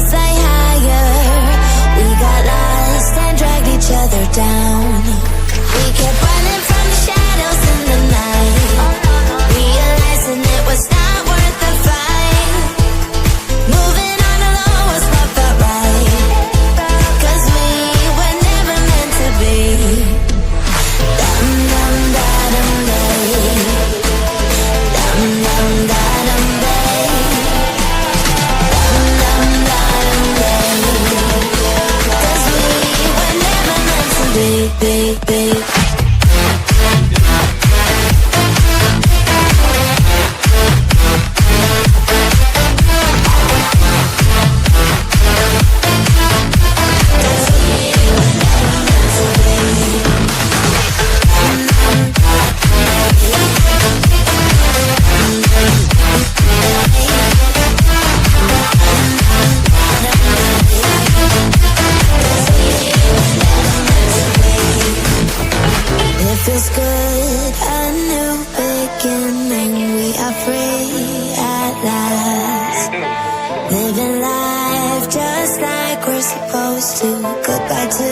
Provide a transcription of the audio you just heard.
fly higher. We got lost and dragged each other down. We kept running from the shadows in the night, realizing it was not worth the fight. Moving on alone was what felt right, 'cause we were never meant to be. Dum dum da dum day, dum dum da dum day, dum dum da dum day. 'Cause we were never meant to be, be. It feels good, a new beginning. We are free at last, living life just like we're supposed to. Goodbye to